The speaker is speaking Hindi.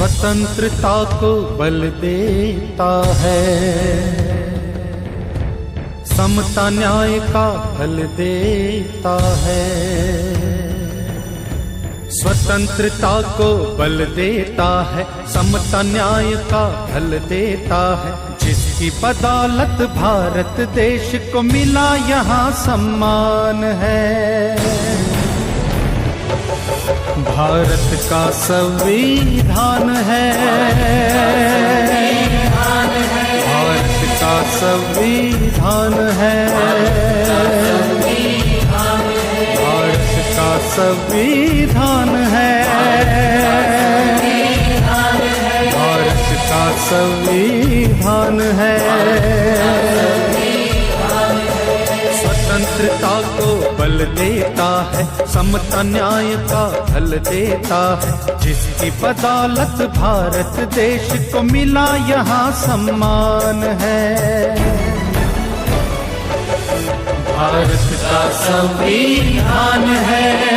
स्वतंत्रता को बल देता है, समता न्याय का फल देता है। स्वतंत्रता को बल देता है, समता न्याय का फल देता है। जिसकी बदौलत भारत देश को मिला यहाँ सम्मान है। भारत का संविधान है, भारत का संविधान है, भारत का संविधान है, भारत का संविधान है। स्वतंत्रता को बल देता है, समता न्याय का फल देता है। जिसकी बदौलत भारत देश को मिला यहाँ सम्मान है। भारत का संविधान है।